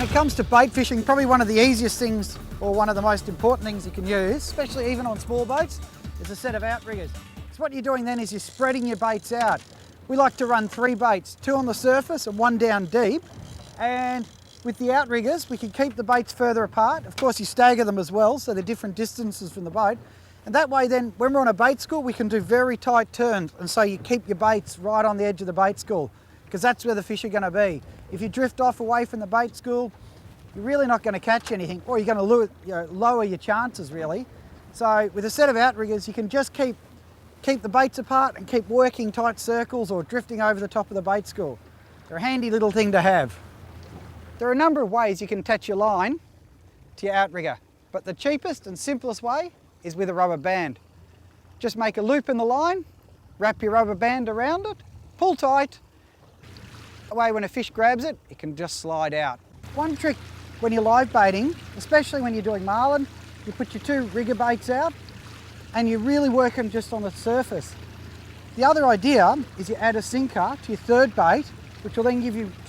When it comes to bait fishing, probably one of the easiest things, or one of the most important things you can use, especially even on small boats, is a set of outriggers. So what you're doing then is you're spreading your baits out. We like to run 3 baits, 2 on the surface and 1 down deep. And with the outriggers, we can keep the baits further apart. Of course, you stagger them as well, so they're different distances from the boat. And that way then, when we're on a bait school, we can do very tight turns. And so you keep your baits right on the edge of the bait school, because that's where the fish are going to be. If you drift off away from the bait school, you're really not going to catch anything, or you're going to lower your chances really. So with a set of outriggers, you can just keep the baits apart and keep working tight circles or drifting over the top of the bait school. They're a handy little thing to have. There are a number of ways you can attach your line to your outrigger, but the cheapest and simplest way is with a rubber band. Just make a loop in the line, wrap your rubber band around it, pull tight. That way when a fish grabs it, it can just slide out. One trick when you're live baiting, especially when you're doing marlin, you put your 2 rigger baits out and you're really working just on the surface. The other idea is you add a sinker to your 3rd bait, which will then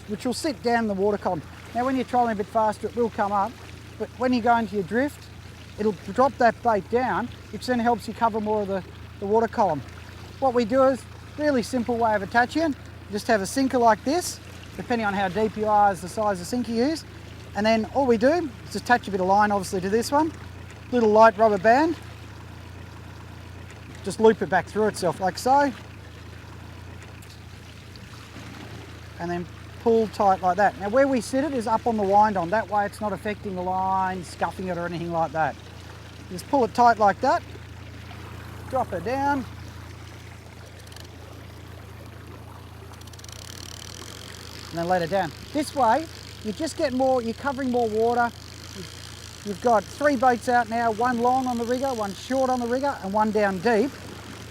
which will sit down the water column. Now when you're trolling a bit faster, it will come up, but when you go into your drift, it'll drop that bait down, which then helps you cover more of the water column. What we do is a really simple way of attaching. You just have a sinker like this, depending on how deep you are is the size of sinker you use. And then all we do is attach a bit of line obviously to this one, little light rubber band, just loop it back through itself like so, and then pull tight like that. Now where we sit it is up on the wind on, that way it's not affecting the line, scuffing it or anything like that. Just pull it tight like that, drop her down, and then let her down. This way you just get more, you're covering more water. You've got 3 baits out now, 1 long on the rigger, 1 short on the rigger and 1 down deep.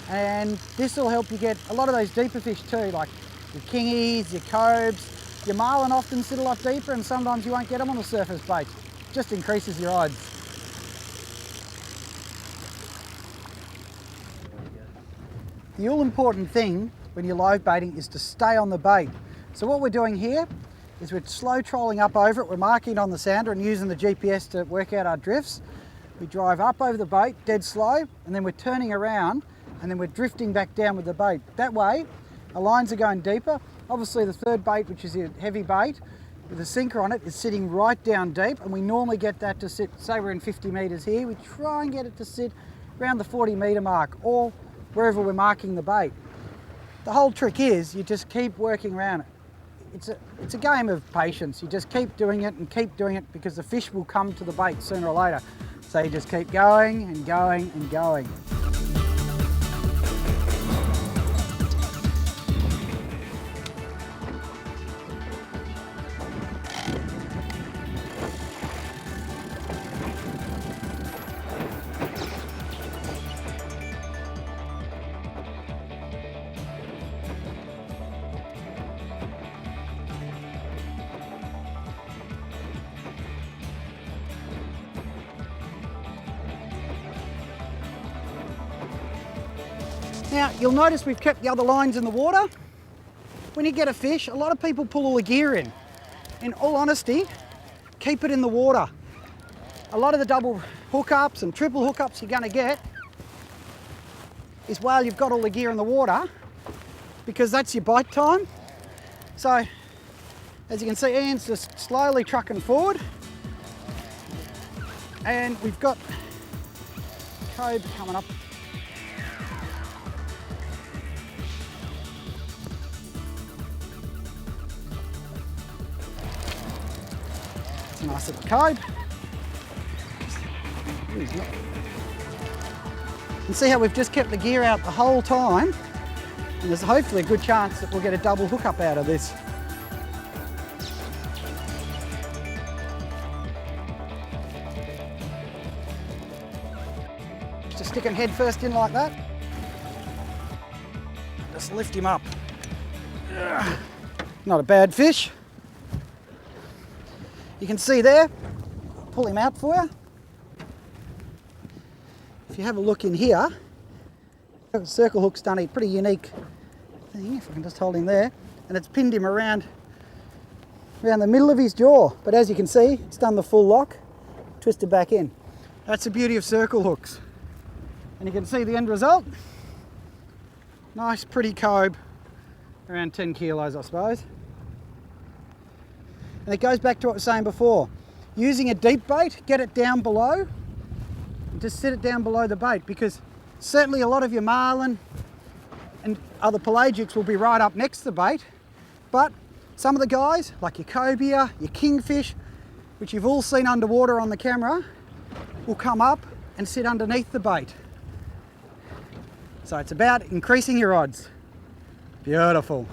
And this will help you get a lot of those deeper fish too, like your kingies, your cobes. Your marlin often sit a lot deeper and sometimes you won't get them on the surface bait. Just increases your odds. The all important thing when you're live baiting is to stay on the bait. So what we're doing here is we're slow trolling up over it. We're marking it on the sounder and using the GPS to work out our drifts. We drive up over the bait, dead slow, and then we're turning around and then we're drifting back down with the bait. That way, our lines are going deeper. Obviously the 3rd bait, which is a heavy bait, with a sinker on it, is sitting right down deep, and we normally get that to sit, say we're in 50 metres here, we try and get it to sit around the 40 metre mark, or wherever we're marking the bait. The whole trick is you just keep working around it. It's a game of patience. You just keep doing it and keep doing it, because the fish will come to the bait sooner or later. So you just keep going and going and going. Now, you'll notice we've kept the other lines in the water. When you get a fish, a lot of people pull all the gear in. In all honesty, keep it in the water. A lot of the double hookups and triple hookups you're going to get is while you've got all the gear in the water, because that's your bite time. So, as you can see, Ian's just slowly trucking forward. And we've got Cobe coming up. Nice little cobe. You can see how we've just kept the gear out the whole time, and there's hopefully a good chance that we'll get a double hookup out of this. Just stick him head first in like that. Just lift him up. Not a bad fish. You can see there, I'll pull him out for you. If you have a look in here, the circle hook's done a pretty unique thing, if I can just hold him there, and it's pinned him around around the middle of his jaw. But as you can see, it's done the full lock, twisted back in. That's the beauty of circle hooks. And you can see the end result. Nice, pretty cobe, around 10 kilos, I suppose. And it goes back to what I was saying before. Using a deep bait, get it down below, and just sit it down below the bait, because certainly a lot of your marlin and other pelagics will be right up next to the bait, but some of the guys, like your cobia, your kingfish, which you've all seen underwater on the camera, will come up and sit underneath the bait. So it's about increasing your odds. Beautiful.